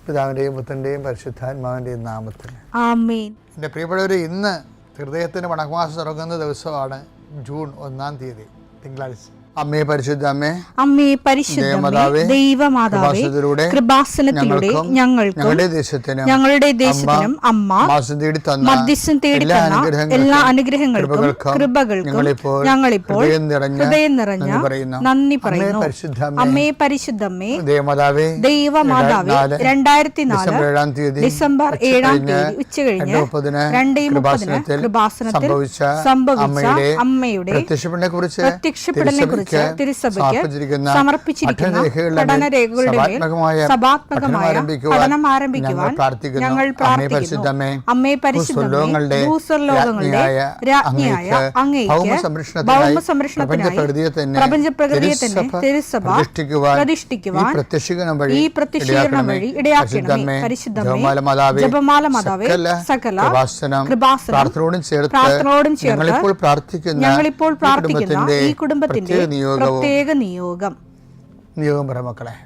പിതാവിൻ്റെയും പുത്രൻ്റെയും പരിശുദ്ധാത്മാവിൻ്റെയും നാമത്തിൽ ആമേൻ. എൻ്റെ പ്രിയപ്പെട്ടവർ, ഇന്ന് ഹൃദയത്തിന് വണക്കമാസം തുടങ്ങുന്ന ദിവസമാണ് ജൂൺ 1-ാം തീയതി, തിങ്കളാഴ്ച. അമ്മേ പരിശുദ്ധ അമ്മേ, അമ്മേ പരിശുദ്ധ ദൈവമാതാവേ, കൃപാസനത്തിലൂടെ ഞങ്ങൾക്കും ഞങ്ങളുടെ ദേശത്തിനും അമ്മ മധ്യസ്ഥം തേടി തന്ന എല്ലാ അനുഗ്രഹങ്ങൾക്കും കൃപകൾക്കും ഞങ്ങളിപ്പോൾ ഹൃദയം നിറഞ്ഞ നന്ദി പറയുന്നു. അമ്മേ പരിശുദ്ധമ്മേ ദൈവമാതാവേ, 2004 ഡിസംബർ 7-ാം തീയതി ഉച്ചകഴിഞ്ഞ് 2:30 കൃപാസനത്തിൽ സംഭവിച്ച അമ്മയുടെ പ്രത്യക്ഷപ്പെടലിനെ കുറിച്ച് തിരുസഭയ്ക്ക് സമർപ്പിച്ചിരിക്കുന്ന പഠനരേഖകളുടെ മേൽ സഭാത്മകമായ പഠനം ആരംഭിക്കുവാൻ ഞങ്ങൾ പ്രാർത്ഥിക്കുന്നു. അമ്മേ പരിശുദ്ധമേ, ഭൂസ്വർലോകങ്ങളുടെ രാജ്ഞിയായ അങ്ങേയ്ക്ക് ഭൗമസംരക്ഷണത്തിനായി പ്രപഞ്ചപ്രകൃതിയെ തന്നെ തിരുസഭ പ്രതിഷ്ഠിക്കുവാൻ ഈ പ്രത്യക്ഷീകരണം വഴി ഇടയാക്കണമേ. പരിശുദ്ധമേ, ജപമാല മാതാവേ, സകല കൃപാസനം പ്രാർത്ഥനയോടും ചേർത്ത് ഞങ്ങളിപ്പോൾ പ്രാർത്ഥിക്കുന്ന ഈ കുടുംബത്തിന്റെ പ്രത്യേക നിയോഗം പറ മക്കളെ.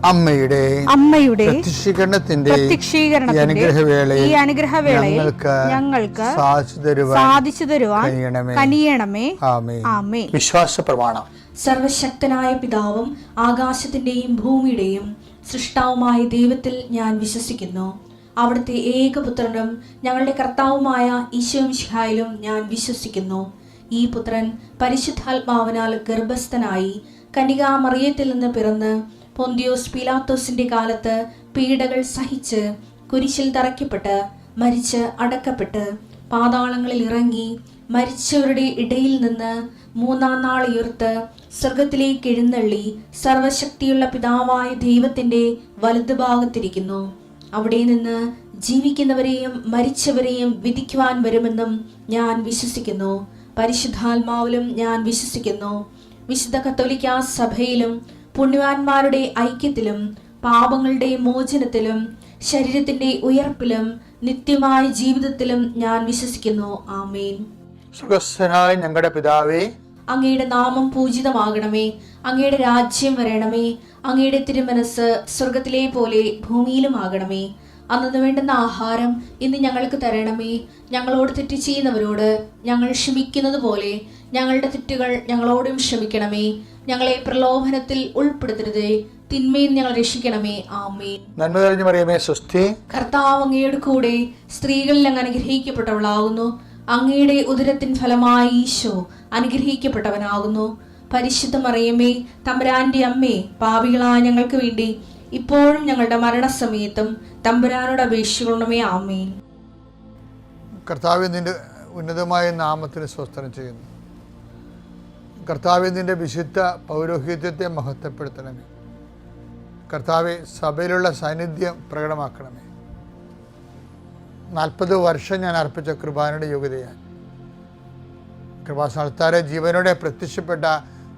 അമ്മയുടെ പ്രത്യക്ഷീകരണത്തിന്റെ ഈ അനുഗ്രഹവേളയിൽ ഞങ്ങൾക്ക് സാധിച്ചു തരുവാൻ കനിയണമേ. ആമേൻ. വിശ്വാസ പ്രമാണം. സർവശക്തനായ പിതാവും ആകാശത്തിന്റെയും ഭൂമിയുടെയും സൃഷ്ടാവുമായ ദൈവത്തിൽ ഞാൻ വിശ്വസിക്കുന്നു. അവിടുത്തെ ഏകപുത്രനും ഞങ്ങളുടെ കർത്താവുമായ ഈശോമിശിഹായിലും ഞാൻ വിശ്വസിക്കുന്നു. ഈ പുത്രൻ പരിശുദ്ധാത്മാവിനാൽ ഗർഭസ്ഥനായി കന്യകാമറിയത്തിൽ നിന്ന് പിറന്ന് പൊന്തിയോസ് പീലാത്തോസിന്റെ കാലത്ത് പീഡകൾ സഹിച്ച് കുരിശിൽ തറയ്ക്കപ്പെട്ട് മരിച്ച് അടക്കപ്പെട്ട് പാതാളങ്ങളിൽ ഇറങ്ങി മരിച്ചവരുടെ ഇടയിൽ നിന്ന് 3-ാം നാൾ ഉയർത്ത് സ്വർഗത്തിലേക്ക് എഴുന്നള്ളി സർവശക്തിയുള്ള പിതാവായ ദൈവത്തിന്റെ വലതുഭാഗത്തിരിക്കുന്നു. അവിടെ നിന്ന് ജീവിക്കുന്നവരെയും മരിച്ചവരെയും വിധിക്കുവാൻ വരുമെന്നും ഞാൻ വിശ്വസിക്കുന്നു. പരിശുദ്ധാത്മാവിലും ഞാൻ വിശ്വസിക്കുന്നു. വിശുദ്ധ കത്തോലിക്കാ സഭയിലും പുണ്യവാന്മാരുടെ ഐക്യത്തിലും പാപങ്ങളുടെ മോചനത്തിലും ശരീരത്തിന്റെ ഉയർപ്പിലും നിത്യമായ ജീവിതത്തിലും ഞാൻ വിശ്വസിക്കുന്നു. ആമേൻ. സുഖസ്ഥനായ ഞങ്ങളുടെ പിതാവേ, അങ്ങയുടെ നാമം പൂജിതമാകണമേ. അങ്ങയുടെ രാജ്യം വരണമേ. അങ്ങയുടെ തിരുമനസ് സ്വർഗത്തിലെ പോലെ ഭൂമിയിലും ആകണമേ. അന്നു വേണ്ടുന്ന ആഹാരം ഇന്ന് ഞങ്ങൾക്ക് തരണമേ. ഞങ്ങളോട് തെറ്റ് ചെയ്യുന്നവരോട് ഞങ്ങൾ ക്ഷമിക്കുന്നത് പോലെ ഞങ്ങളുടെ തെറ്റുകൾ ഞങ്ങളോടും ക്ഷമിക്കണമേ. ഞങ്ങളെ പ്രലോഭനത്തിൽ ഉൾപ്പെടുത്തരുതേ, തിന്മയിൽ ഞങ്ങൾ രക്ഷിക്കണമേ. ആമേൻ. നന്മ നിറഞ്ഞ മറിയമേ, സ്വസ്തി. കർത്താവ് അങ്ങയുടെ കൂടെ സ്ത്രീകളിൽ അങ്ങ് അനുഗ്രഹിക്കപ്പെട്ടവളാകുന്നു. അങ്ങയുടെ ഉദരത്തിൻ ഫലമായി ഈശോ അനുഗ്രഹിക്കപ്പെട്ടവനാകുന്നു. പരിശുദ്ധ മറിയമേ, തമ്പുരാന്റെ അമ്മേ, പാപികളായ ഞങ്ങൾക്ക് വേണ്ടി ഇപ്പോഴും ഞങ്ങളുടെ മരണസമയത്തും തമ്പുരാനോട് അപേക്ഷിക്കണമേ. ആമേൻ. കർത്താവേ, നിന്റെ ഉന്നതമായ നാമത്തിന് സ്വസ്ത്രം ചെയ്യുന്നു. കർത്താവേ, നിന്റെ വിശുദ്ധ പൗരോഹിത്യത്തെ മഹത്വപ്പെടുത്തണമേ. കർത്താവേ, സഭയിലുള്ള സാന്നിധ്യം പ്രകടമാക്കണമേ. 40 വർഷം ഞാൻ അർപ്പിച്ച കൃപാനയുടെ യോഗ്യതയാൽ കൃപാസ്ഥാനത്താരെ ജീവനോടെ പ്രത്യക്ഷപ്പെട്ട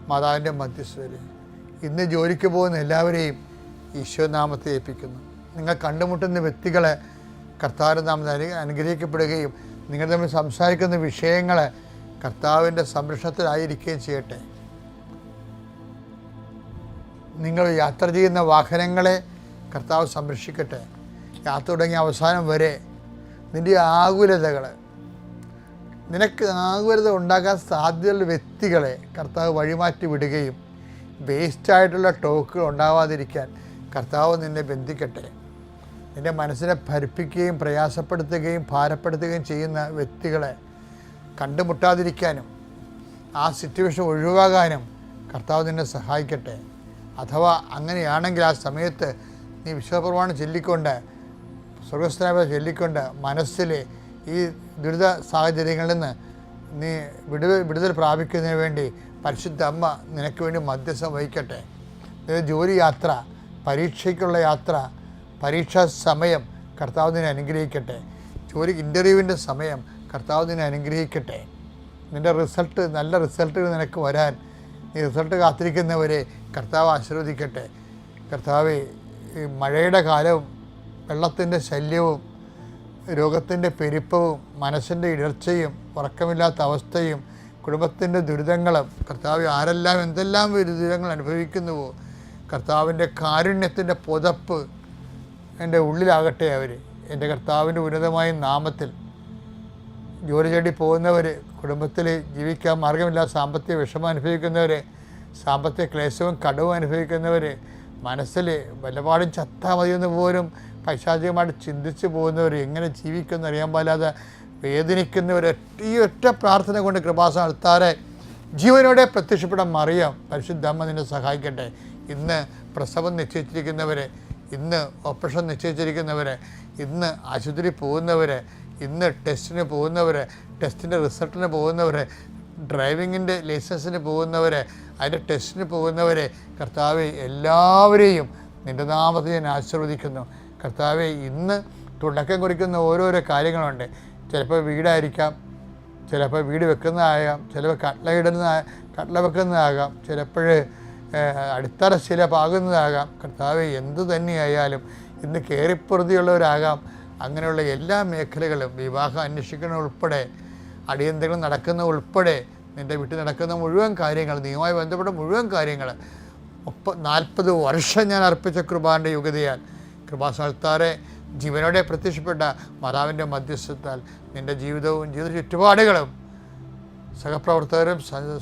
മാതാവിൻ്റെ മധ്യസ്ഥരെ ഇന്ന് ജോലിക്ക് പോകുന്ന എല്ലാവരെയും ഈശോനാമത്തെ ഏൽപ്പിക്കുന്നു. നിങ്ങൾ കണ്ടുമുട്ടുന്ന വ്യക്തികളെ കർത്താവിൻ്റെ നാമത്തിൽ അനുഗ്രഹിക്കപ്പെടുകയും നിങ്ങൾ തമ്മിൽ സംസാരിക്കുന്ന വിഷയങ്ങൾ കർത്താവിൻ്റെ സംരക്ഷണത്തിലായിരിക്കുകയും ചെയ്യട്ടെ. നിങ്ങൾ യാത്ര ചെയ്യുന്ന വാഹനങ്ങളെ കർത്താവ് സംരക്ഷിക്കട്ടെ. യാത്ര തുടങ്ങിയ അവസാനം വരെ നിൻ്റെ ആകുലതകൾ, നിനക്ക് ആകുലത ഉണ്ടാക്കാൻ സാധ്യതയുള്ള വ്യക്തികളെ കർത്താവ് വഴിമാറ്റി വിടുകയും വേസ്റ്റായിട്ടുള്ള ടോക്കുകൾ ഉണ്ടാവാതിരിക്കാൻ കർത്താവ് നിന്നെ ബന്ധിക്കട്ടെ. നിൻ്റെ മനസ്സിനെ ഭരിപ്പിക്കുകയും പ്രയാസപ്പെടുത്തുകയും ഭാരപ്പെടുത്തുകയും ചെയ്യുന്ന വ്യക്തികളെ കണ്ടുമുട്ടാതിരിക്കാനും ആ സിറ്റുവേഷൻ ഒഴിവാകാനും കർത്താവ് നിന്നെ സഹായിക്കട്ടെ. അഥവാ അങ്ങനെയാണെങ്കിൽ ആ സമയത്ത് നീ വിശ്വപ്രമാണം ചൊല്ലിക്കൊണ്ട്, സ്വർഗസ്ഥനായ ചൊല്ലിക്കൊണ്ട് മനസ്സിൽ ഈ ദുരിത സാഹചര്യങ്ങളിൽ നിന്ന് നീ വിടുതൽ പ്രാപിക്കുന്നതിന് വേണ്ടി പരിശുദ്ധ അമ്മ നിനക്ക് വേണ്ടി മധ്യസ്ഥം വഹിക്കട്ടെ. ജോലി യാത്ര, പരീക്ഷയ്ക്കുള്ള യാത്ര, പരീക്ഷാ സമയം കർത്താവ് നിന്നെ അനുഗ്രഹിക്കട്ടെ. ഇൻ്റർവ്യൂവിൻ്റെ സമയം കർത്താവ് നിന്നെ അനുഗ്രഹിക്കട്ടെ. നിൻ്റെ നല്ല റിസൾട്ടുകൾ നിനക്ക് വരാൻ നീ റിസൾട്ട് കാത്തിരിക്കുന്നവരെ കർത്താവ് ആശീർവദിക്കട്ടെ. കർത്താവേ, ഈ മഴയുടെ കാലവും വെള്ളത്തിൻ്റെ ശല്യവും രോഗത്തിൻ്റെ പെരുപ്പവും മനസ്സിൻ്റെ ഇടർച്ചയും ഉറക്കമില്ലാത്ത അവസ്ഥയും കുടുംബത്തിൻ്റെ ദുരിതങ്ങളും കർത്താവ് ആരെല്ലാം എന്തെല്ലാം ദുരിതങ്ങൾ അനുഭവിക്കുന്നുവോ കർത്താവിൻ്റെ കാരുണ്യത്തിൻ്റെ പുതപ്പ് എൻ്റെ ഉള്ളിലാകട്ടെ. എൻ്റെ കർത്താവിൻ്റെ ഉന്നതമായ നാമത്തിൽ ജോലി തേടി പോകുന്നവർ, കുടുംബത്തിൽ ജീവിക്കാൻ മാർഗമില്ലാത്ത സാമ്പത്തിക വിഷമം അനുഭവിക്കുന്നവർ, സാമ്പത്തിക ക്ലേശവും കടവും അനുഭവിക്കുന്നവർ, മനസ്സിൽ വല്ലപാടും ചത്താൽ മതിയെന്ന് പോലും പൈശാചികമായിട്ട് ചിന്തിച്ച് പോകുന്നവർ, എങ്ങനെ ജീവിക്കുമെന്ന് അറിയാൻ പാടില്ലാതെ വേദനിക്കുന്നവർ, ഈ ഒറ്റ പ്രാർത്ഥന കൊണ്ട് കൃപാസനം അൾത്താരെ ജീവനോടെ പ്രത്യക്ഷപ്പെടാൻ മറിയാം പരിശുദ്ധ അമ്മ നിന്നെ സഹായിക്കട്ടെ. ഇന്ന് പ്രസവം നിശ്ചയിച്ചിരിക്കുന്നവർ, ഇന്ന് ഓപ്പറേഷൻ നിശ്ചയിച്ചിരിക്കുന്നവർ, ഇന്ന് ആശുപത്രി പോകുന്നവർ, ഇന്ന് ടെസ്റ്റിന് പോകുന്നവർ, ടെസ്റ്റിൻ്റെ റിസൾട്ടിന് പോകുന്നവർ, ഡ്രൈവിങ്ങിൻ്റെ ലൈസൻസിന് പോകുന്നവർ, അതിൻ്റെ ടെസ്റ്റിന് പോകുന്നവർ, കർത്താവെ എല്ലാവരെയും നിൻ്റെ നാമത്തിൽ ഞാൻ ആശീർവദിക്കുന്നു. കർത്താവെ, ഇന്ന് തുടക്കം കുറിക്കുന്ന ഓരോരോ കാര്യങ്ങളുണ്ട്. ചിലപ്പോൾ വീടായിരിക്കാം, ചിലപ്പോൾ വീട് വെക്കുന്നതാകാം, ചിലപ്പോൾ കട്ട്ല വെക്കുന്നതാകാം, ചിലപ്പോൾ അടിത്തറ ശില പാകുന്നതാകാം. കർത്താവെ, എന്തു തന്നെയായാലും ഇന്ന് കയറിപ്പുറതിയുള്ളവരാകാം. അങ്ങനെയുള്ള എല്ലാ മേഖലകളും, വിവാഹം അന്വേഷിക്കുന്ന ഉൾപ്പെടെ, അടിയന്തരങ്ങൾ നടക്കുന്ന ഉൾപ്പെടെ, നിൻ്റെ വീട്ടിൽ നടക്കുന്ന മുഴുവൻ കാര്യങ്ങൾ, നീയുമായി ബന്ധപ്പെട്ട മുഴുവൻ കാര്യങ്ങൾ 40 വർഷം ഞാൻ അർപ്പിച്ച കൃപാൻ്റെ യുഗതയാൽ കൃപാസനത്താറെ ജീവനോടെ പ്രത്യക്ഷപ്പെട്ട മാതാവിൻ്റെ മധ്യസ്ഥത്താൽ നിൻ്റെ ജീവിതവും ജീവിത ചുറ്റുപാടുകളും സഹപ്രവർത്തകരും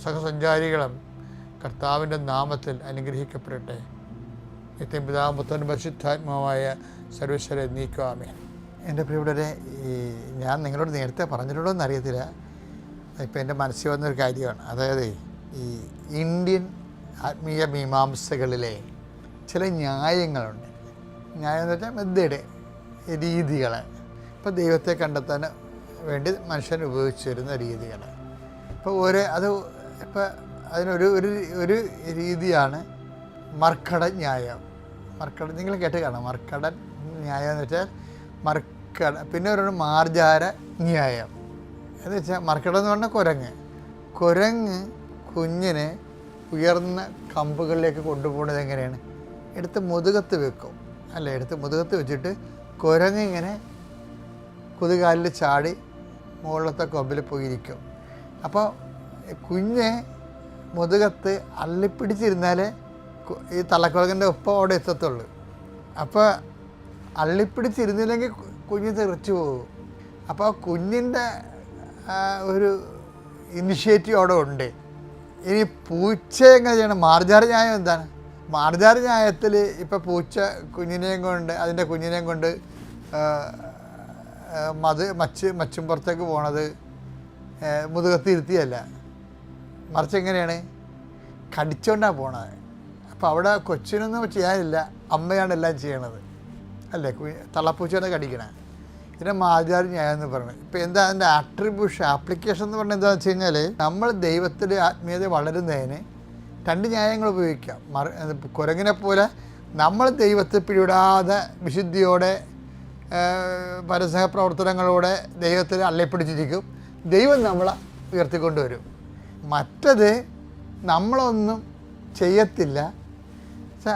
സഹസഞ്ചാരികളും കർത്താവിൻ്റെ നാമത്തിൽ അനുഗ്രഹിക്കപ്പെടട്ടെ. നിത്യം പിതാവും പുത്രനും പരിശുദ്ധാത്മാവായ സർവേശ്വരെ നീക്കുവാമേ. എൻ്റെ പ്രിയപ്പെട്ടവരെ, ഞാൻ നിങ്ങളോട് നേരത്തെ പറഞ്ഞിട്ടുണ്ടോ എന്നറിയത്തില്ല, ഇപ്പം എൻ്റെ മനസ്സിൽ വന്നൊരു കാര്യമാണ്. അതായത് ഈ ഇന്ത്യൻ ആത്മീയ മീമാംസകളിലെ ചില ന്യായങ്ങളുണ്ട്. ന്യായം എന്ന് വെച്ചാൽ മെത്തേഡ്, രീതികൾ. ഇപ്പോൾ ദൈവത്തെ കണ്ടെത്താൻ വേണ്ടി മനുഷ്യൻ ഉപയോഗിച്ച് വരുന്ന രീതികൾ. ഇപ്പോൾ ഇപ്പോൾ അതിനൊരു രീതിയാണ് മർക്കടൻ ന്യായം. നിങ്ങൾ കേട്ട് കാണാം. മർക്കടൻ ന്യായം എന്ന് വെച്ചാൽ പിന്നെ ഒരു മാർജാര ന്യായം എന്ന് വെച്ചാൽ, മർക്കടം എന്ന് പറഞ്ഞാൽ കുരങ്ങ് കുഞ്ഞിനെ ഉയർന്ന കമ്പുകളിലേക്ക് കൊണ്ടുപോകുന്നത് എങ്ങനെയാണ്? എടുത്ത് മുതുകത്ത് വെക്കും, അല്ലേ? എടുത്ത് മുതുകത്ത് വെച്ചിട്ട് കുരങ്ങ് ഇങ്ങനെ കുതികാലിൽ ചാടി മുകളിലത്തെ കൊമ്പിൽ പോയിരിക്കും. അപ്പോൾ കുഞ്ഞ് മുതുകത്ത് അള്ളിപ്പിടിച്ചിരുന്നാലേ ഈ തള്ളക്കുരങ്ങൻ്റെ ഒപ്പം അവിടെ എത്തത്തുള്ളൂ. അപ്പോൾ അള്ളിപ്പിടിച്ചിരുന്നില്ലെങ്കിൽ കുഞ്ഞ് തെറിച്ചു പോകും. അപ്പോൾ കുഞ്ഞിൻ്റെ ഒരു ഇനിഷ്യേറ്റീവ് അവിടെ ഉണ്ട്. ഇനി പൂച്ച എങ്ങനെ ചെയ്യണം? മാർജാര ന്യായം എന്താണ്? മാർജാര ന്യായത്തിൽ ഇപ്പോൾ പൂച്ച അതിൻ്റെ കുഞ്ഞിനെയും കൊണ്ട് മച്ചും പുറത്തേക്ക് പോണത് മുതുകത്തിരുത്തിയല്ല, മറിച്ച് എങ്ങനെയാണ്? കടിച്ചുകൊണ്ടാണ് പോണത്. അപ്പോൾ അവിടെ കൊച്ചിനൊന്നും ചെയ്യാനില്ല, അമ്മയാണ് എല്ലാം ചെയ്യണത്, അല്ലേ? തള്ളപ്പൂച്ചയാണ് കടിക്കണേ. ഇതിനെ മാർജാര ന്യായം എന്ന് പറയുന്നത്. ഇപ്പോൾ എന്താ അതിൻ്റെ ആപ്ലിക്കേഷൻ എന്ന് പറഞ്ഞാൽ എന്താണെന്ന് വെച്ച് കഴിഞ്ഞാൽ, നമ്മൾ ദൈവത്തിൻ്റെ ആത്മീയത വളരുന്നതിന് 2 ന്യായങ്ങൾ ഉപയോഗിക്കാം. കുരങ്ങിനെ പോലെ നമ്മൾ ദൈവത്തെ പിടിവിടാതെ വിശുദ്ധിയോടെ പരസ്യ പ്രവർത്തനങ്ങളോടെ ദൈവത്തിൽ അള്ളിപ്പിടിച്ചിരിക്കും, ദൈവം നമ്മളെ ഉയർത്തിക്കൊണ്ടുവരും. മറ്റത് നമ്മളൊന്നും ചെയ്യത്തില്ല,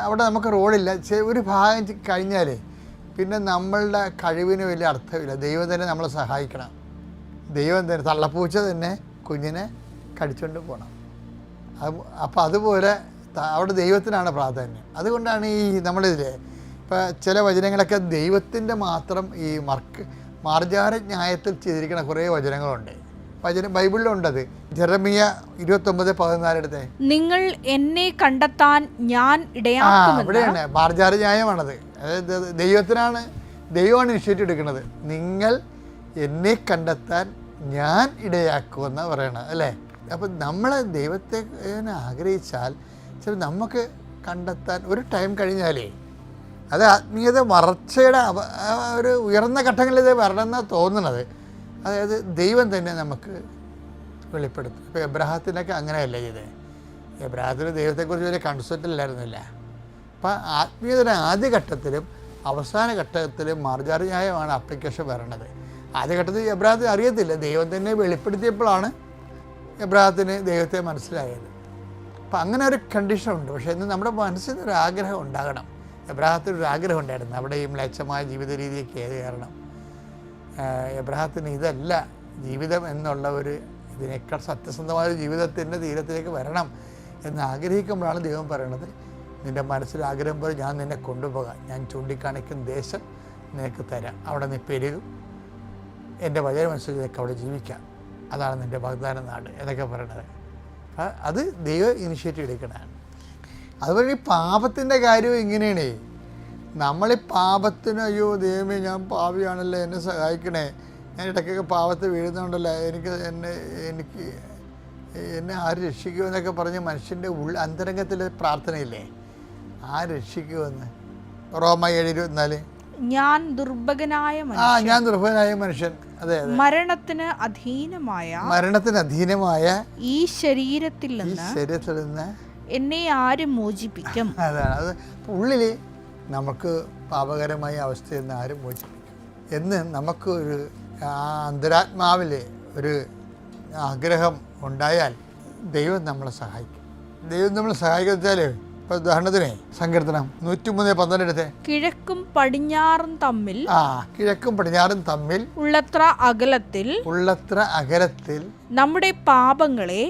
അവിടെ നമുക്ക് റോളില്ല, ഒരു ഭാഗം കഴിഞ്ഞാൽ പിന്നെ നമ്മളുടെ കഴിവിന് വലിയ അർത്ഥമില്ല. ദൈവം തന്നെ നമ്മളെ സഹായിക്കണം. ദൈവം തന്നെ, തള്ളപ്പൂച്ച തന്നെ കുഞ്ഞിനെ കടിച്ചുകൊണ്ട് പോകണം. അപ്പോൾ അതുപോലെ അവിടെ ദൈവത്തിനാണ് പ്രാധാന്യം. അതുകൊണ്ടാണ് ഈ നമ്മളിതിൽ ഇപ്പോൾ ചില വചനങ്ങളൊക്കെ ദൈവത്തിൻ്റെ മാത്രം ഈ മാർജാര ന്യായത്തിൽ ചെയ്തിരിക്കുന്ന കുറേ വചനങ്ങളുണ്ട്. ബൈബിളിലുണ്ടത്. ജെറമിയ 29:14 എടുത്തേ. നിങ്ങൾ എന്നെ കണ്ടെത്താൻ ഞാൻ ഇടയാക്കും. അവിടെയാണ് മാർജാര ന്യായമാണത്. അതായത് ദൈവത്തിനാണ് ദൈവമാണ് ഇനിഷ്യേറ്റീവ് എടുക്കുന്നത്. നിങ്ങൾ എന്നെ കണ്ടെത്താൻ ഞാൻ ഇടയാക്കുമെന്ന് പറയണത് അല്ലേ. അപ്പം നമ്മൾ ദൈവത്തെ ആഗ്രഹിച്ചാൽ ചില നമുക്ക് കണ്ടെത്താൻ ഒരു ടൈം കഴിഞ്ഞാലേ അത് ആത്മീയത വളർച്ചയുടെ ഒരു ഉയർന്ന ഘട്ടങ്ങളിൽ ഇത് വരണമെന്നാണ് തോന്നുന്നത്. അതായത് ദൈവം തന്നെ നമുക്ക് വെളിപ്പെടുത്തും. ഇപ്പോൾ എബ്രഹാത്തിനൊക്കെ അങ്ങനെയല്ല ചെയ്തത്. എബ്രഹാത്തിന് ദൈവത്തെക്കുറിച്ച് വലിയ കൺസെപ്റ്റ് ഇല്ലായിരുന്നില്ല. അപ്പം ആത്മീയതയുടെ ആദ്യഘട്ടത്തിലും അവസാന ഘട്ടത്തിലും മാർജാറിയായമാണ് അപ്ലിക്കേഷൻ വരണത്. ആദ്യഘട്ടത്തിൽ എബ്രഹാത്തിന് അറിയത്തില്ല, ദൈവം തന്നെ വെളിപ്പെടുത്തിയപ്പോഴാണ് എബ്രഹാത്തിന് ദൈവത്തെ മനസ്സിലായത്. അപ്പം അങ്ങനെ ഒരു കണ്ടീഷനുണ്ട്. പക്ഷേ ഇന്ന് നമ്മുടെ മനസ്സിൽ ഒരു ആഗ്രഹം ഉണ്ടാകണം. എബ്രഹാത്തിനൊരു ആഗ്രഹം ഉണ്ടായിരുന്നു, അവിടെ ഈ മ്ലേച്ഛമായ ജീവിത രീതിയൊക്കെ ഏത് കാരണം. എബ്രഹാത്തിന് ഇതല്ല ജീവിതം എന്നുള്ള ഒരു ഇതിനേക്കാൾ സത്യസന്ധമായ ഒരു ജീവിതത്തിൻ്റെ തീരത്തിലേക്ക് വരണം എന്ന് ആഗ്രഹിക്കുമ്പോഴാണ് ദൈവം പറയണത്, നിൻ്റെ മനസ്സിൽ ആഗ്രഹം പോലെ ഞാൻ നിന്നെ കൊണ്ടുപോകാം, ഞാൻ ചൂണ്ടിക്കാണിക്കുന്ന ദേശം നിനക്ക് തരാം, അവിടെ നീ പെരുകും, എൻ്റെ വചനമനുസരിച്ച് നിനക്ക് അവിടെ ജീവിക്കാം, അതാണ് നിൻ്റെ വാഗ്ദാന നാട് എന്നൊക്കെ പറയണത്. അത് ദൈവം ഇനിഷ്യേറ്റീവ് എടുക്കണതാണ്. അതുപോലെ ഈ പാപത്തിൻ്റെ കാര്യവും ഇങ്ങനെയാണേ. നമ്മളീ പാപത്തിന് അയ്യോ ദൈവമേ ഞാൻ പാപിയാണല്ലോ എന്നെ സഹായിക്കണേ, ഞാൻ ഇടയ്ക്കൊക്കെ പാപത്തിൽ വീഴുന്നുണ്ടല്ലോ, എന്നെ ആര് രക്ഷിക്കുമെന്നൊക്കെ പറഞ്ഞ് മനുഷ്യൻ്റെ അന്തരംഗത്തിൽ പ്രാർത്ഥനയില്ലേ, ആര് രക്ഷിക്കുമെന്ന്. റോമ 7:24 ഞാൻ ദുർഭകനായ മനുഷ്യൻ, അതെ, മരണത്തിന് അധീനമായ ഈ ശരീരത്തിൽ നിന്ന് എന്നെ ആര് മോചിപ്പിക്കും. അതാണ് അത്. ഉള്ളിൽ നമുക്ക് പാപകരമായ അവസ്ഥയിൽ നിന്ന് ആരും മോചിപ്പിക്കും എന്ന് നമുക്ക് ഒരു അന്തരാത്മാവിൽ ഒരു ആഗ്രഹം ഉണ്ടായാൽ ദൈവം നമ്മളെ സഹായിക്കും. ദൈവം നമ്മളെ സഹായിക്കാൻ ഇപ്പോൾ ഉദാഹരണത്തിന് സങ്കീർത്തനം 103:12 എടുത്തേ. കിഴക്കും പടിഞ്ഞാറും തമ്മിൽ ഉള്ളത്ര അകലത്തിൽ നമ്മുടെ പാപങ്ങളെ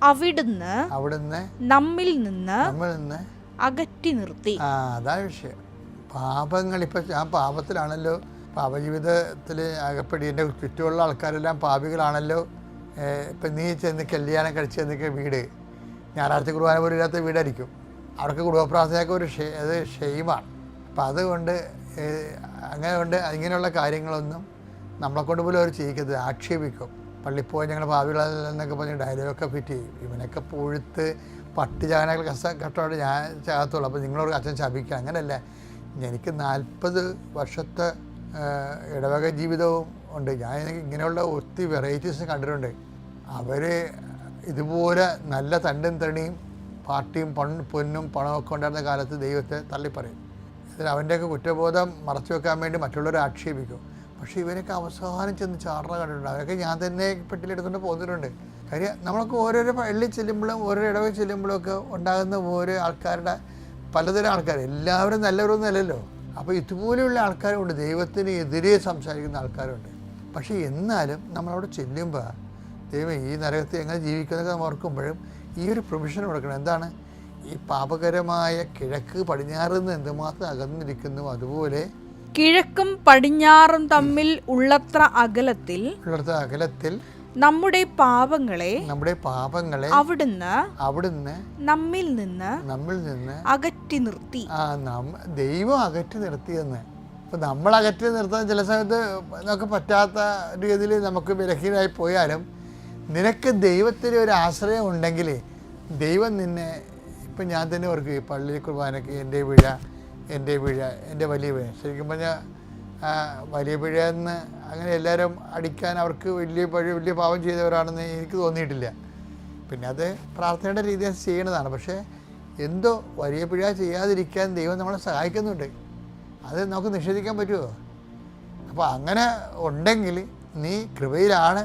അവിടുന്ന് നമ്മിൽ നിന്ന് അകറ്റി നിർത്തി. അതാണ് വിഷയം. പാപങ്ങൾ ഇപ്പം ഞാൻ പാപത്തിലാണല്ലോ, പാപജീവിതത്തിൽ അകപ്പെടി, എൻ്റെ ചുറ്റുമുള്ള ആൾക്കാരെല്ലാം പാപികളാണല്ലോ. ഇപ്പം നീ ചെന്ന് കല്യാണം കഴിച്ച് ചെന്നൊക്കെ വീട് ഞായറാഴ്ച കുർബാന പോലും ഇല്ലാത്ത വീടായിരിക്കും. അവർക്ക് കുടുംബപ്രാർത്ഥനയൊക്കെ ഒരു അത് ഷെയിമാണ്. അപ്പം അതുകൊണ്ട് ഇങ്ങനെയുള്ള കാര്യങ്ങളൊന്നും നമ്മളെക്കൊണ്ട് പോലും അവർ ചെയ്യിക്കരുത്, ആക്ഷേപിക്കും. പള്ളിപ്പോയി ഞങ്ങൾ ഭാവികളെന്നൊക്കെ പറഞ്ഞ് ഡയലോഗൊക്കെ ഫിറ്റ് ചെയ്യും. ഇവനൊക്കെ പുഴുത്ത് പട്ടി ചാകനൊക്കെ കഷ്ടമായിട്ട് ഞാൻ ചാകത്തുള്ളൂ, അപ്പോൾ നിങ്ങളോട് അച്ഛൻ ശപിക്കുക. അങ്ങനെയല്ല, എനിക്ക് 40 വർഷത്തെ ഇടവക ജീവിതവും ഉണ്ട്. ഞാൻ ഇങ്ങനെയുള്ള ഒത്തിരി വെറൈറ്റീസ് കണ്ടിട്ടുണ്ട്. അവർ ഇതുപോലെ നല്ല തണ്ടും തണിയും പാർട്ടിയും പൊന്നും പണമൊക്കെ ഉണ്ടായിരുന്ന കാലത്ത് ദൈവത്തെ തള്ളിപ്പറയും. അതിൽ അവൻ്റെയൊക്കെ കുറ്റബോധം മറച്ചു വെക്കാൻ വേണ്ടി മറ്റുള്ളവരെ ആക്ഷേപിക്കും. പക്ഷേ ഇവരൊക്കെ അവസാനം ചെന്ന് ചാടണ കണ്ടിട്ടുണ്ട്. അവരൊക്കെ ഞാൻ തന്നെ പെട്ടിലെടുത്തുകൊണ്ട് പോന്നിട്ടുണ്ട്. കാര്യം നമ്മളൊക്കെ ഓരോരോ പള്ളി ചെല്ലുമ്പോഴും ഓരോ ഇടവക ചെല്ലുമ്പോഴും ഒക്കെ ഉണ്ടാകുന്ന ഓരോ ആൾക്കാരുടെ പലതരം ആൾക്കാർ, എല്ലാവരും നല്ലവരൊന്നും അല്ലല്ലോ. അപ്പോൾ ഇതുപോലെയുള്ള ആൾക്കാരുണ്ട്, ദൈവത്തിന് എതിരെ സംസാരിക്കുന്ന ആൾക്കാരുണ്ട്. പക്ഷേ എന്നാലും നമ്മളവിടെ ചെല്ലുമ്പോൾ ദൈവം ഈ നരകത്തിൽ എങ്ങനെ ജീവിക്കുന്നതൊക്കെ നമ്മൾ ഓർക്കുമ്പോഴും ഈ ഒരു പ്രൊവിഷൻ കൊടുക്കണം. എന്താണ്? ഈ പാപകരമായ കിഴക്ക് പടിഞ്ഞാറിൽ നിന്ന് എന്തുമാത്രം അകന്നിരിക്കുന്നു, അതുപോലെ കിഴക്കും പടിഞ്ഞാറും തമ്മിൽ ഉള്ളത്ര അകലത്തിൽ നമ്മുടെ പാപങ്ങളെ അവിടുന്ന് നമ്മിൽ നിന്ന് അകറ്റി നിർത്തി. ദൈവം അകറ്റി നിർത്തിയെന്ന്. ഇപ്പം നമ്മൾ അകറ്റി നിർത്താൻ ചില സമയത്ത് നമുക്ക് പറ്റാത്ത രീതിയിൽ നമുക്ക് ബലഹീനമായി പോയാലും നിനക്ക് ദൈവത്തിന് ഒരു ആശ്രയം ഉണ്ടെങ്കിൽ ദൈവം നിന്നെ, ഇപ്പം ഞാൻ തന്നെ ഓർക്കും ഈ പള്ളി കുർബാനയ്ക്ക് എൻ്റെ പിഴ എൻ്റെ വലിയ പിഴ. ശരിക്കും പറഞ്ഞാൽ വലിയ പിഴയെന്ന് അങ്ങനെ എല്ലാവരും അടിക്കാൻ അവർക്ക് വലിയ പാപം ചെയ്തവരാണെന്ന് എനിക്ക് തോന്നിയിട്ടില്ല. പിന്നെ അത് പ്രാർത്ഥനയുടെ രീതിയിൽ ചെയ്യണതാണ്. പക്ഷേ എന്തോ വലിയ പിഴ ചെയ്യാതിരിക്കാൻ ദൈവം നമ്മളെ സഹായിക്കുന്നുണ്ട്. അത് നമുക്ക് നിഷേധിക്കാൻ പറ്റുമോ? അപ്പോൾ അങ്ങനെ ഉണ്ടെങ്കിൽ നീ കൃപയിലാണ്,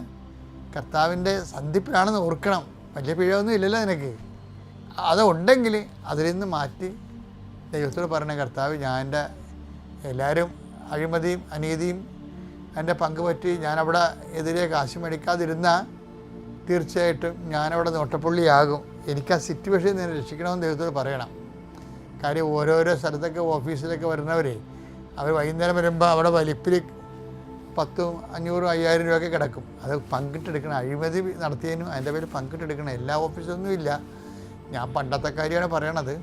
കർത്താവിൻ്റെ സന്ധിപ്പിലാണെന്ന് ഓർക്കണം. വലിയ പിഴയൊന്നും ഇല്ലല്ലോ നിനക്ക്. അതുണ്ടെങ്കിൽ അതിൽ നിന്ന് മാറ്റി ദൈവത്തോട് പറയണ, കർത്താവ് ഞാൻ എൻ്റെ എല്ലാവരും അഴിമതിയും അനീതിയും എൻ്റെ പങ്ക് പറ്റി ഞാനവിടെ എതിരെ കാശ് മേടിക്കാതിരുന്നാൽ തീർച്ചയായിട്ടും ഞാനവിടെ നോട്ടപ്പുള്ളിയാകും. എനിക്ക് ആ സിറ്റുവേഷനിൽ നിന്ന് രക്ഷിക്കണമെന്ന് ദൈവത്തോട് പറയണം. കാര്യം ഓരോരോ സ്ഥലത്തൊക്കെ ഓഫീസിലൊക്കെ വരുന്നവരെ അവർ വൈകുന്നേരം വരുമ്പോൾ അവിടെ വലിപ്പിൽ 10, 500, 5000 രൂപയൊക്കെ കിടക്കും. അത് പങ്കിട്ടെടുക്കണം. അഴിമതി നടത്തിയതിനും അതിൻ്റെ പേര് പങ്കിട്ടെടുക്കണം. എല്ലാ ഓഫീസൊന്നും ഇല്ല, ഞാൻ പണ്ടത്തെ കാര്യമാണ് പറയണത്.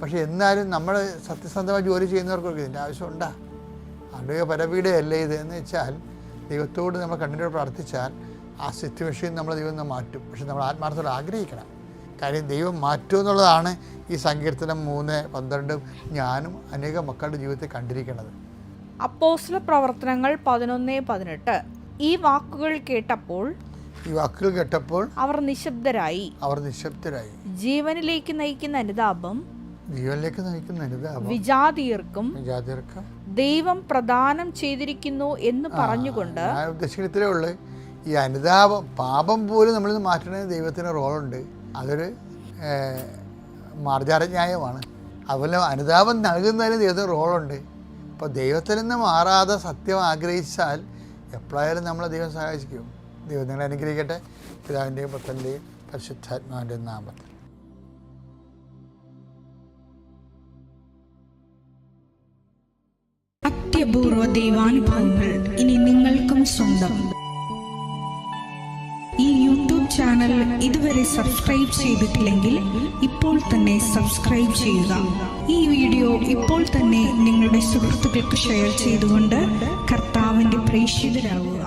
പക്ഷെ എന്നാലും നമ്മൾ സത്യസന്ധമായി ജോലി ചെയ്യുന്നവർക്കൊക്കെ ഇതിൻ്റെ ആവശ്യമുണ്ടാ? ആളുടെ പരപീഡയല്ലേ ഇത് എന്ന് വെച്ചാൽ ദൈവത്തോട് നമ്മൾ കണ്ണീരോട് പ്രാർത്ഥിച്ചാൽ ആ സിറ്റുവേഷൻ നമ്മൾ ദൈവം മാറ്റും. പക്ഷെ നമ്മൾ ആത്മാർത്ഥത്തോടെ ആഗ്രഹിക്കണം. കാര്യം ദൈവം മാറ്റും എന്നുള്ളതാണ് ഈ സങ്കീർത്തനം 3:12 ഞാനും അനേക മക്കളുടെ ജീവിതത്തിൽ കണ്ടിരിക്കുന്നത്. അപ്പോസ്തല പ്രവർത്തനങ്ങൾ 11:18 ഈ വാക്കുകൾ കേട്ടപ്പോൾ അവർ നിശബ്ദരായി. ജീവനിലേക്ക് നയിക്കുന്ന അനുതാപം വിജാതീയർക്കും ദൈവം പ്രദാനം ചെയ്തിരിക്കുന്നു എന്ന് പറഞ്ഞുകൊണ്ട്. ഉദ്ദേശിക്കത്തേ ഉള്ളു ഈ അനുതാപം. പാപം പോലും നമ്മളിത് മാറ്റണേ ദൈവത്തിന് റോളുണ്ട്. അതൊരു മാർജാരന്യായമാണ്. അതുപോലെ അനുതാപം നൽകുന്നതിന് ദൈവത്തിന് റോളുണ്ട്. അപ്പോൾ ദൈവത്തിൽ നിന്ന് മാറാതെ സത്യം ആഗ്രഹിച്ചാൽ എപ്പോഴായാലും നമ്മളെ ദൈവം സഹായിക്കും. ദൈവം നിങ്ങളെ അനുഗ്രഹിക്കട്ടെ. പിതാവിൻ്റെയും പുത്രൻ്റെയും പരിശുദ്ധാത്മാവിൻ്റെയും നാമത്തിൽ. അത്യപൂർവ ദൈവാനുഭവങ്ങൾ ഇനി നിങ്ങൾക്കും സ്വന്തം. ഈ യൂട്യൂബ് ചാനൽ ഇതുവരെ സബ്സ്ക്രൈബ് ചെയ്തിട്ടില്ലെങ്കിൽ ഇപ്പോൾ തന്നെ സബ്സ്ക്രൈബ് ചെയ്യുക. ഈ വീഡിയോ ഇപ്പോൾ തന്നെ നിങ്ങളുടെ സുഹൃത്തുക്കൾക്ക് ഷെയർ ചെയ്തുകൊണ്ട് കർത്താവിൻ്റെ പ്രേക്ഷിതരാകുക.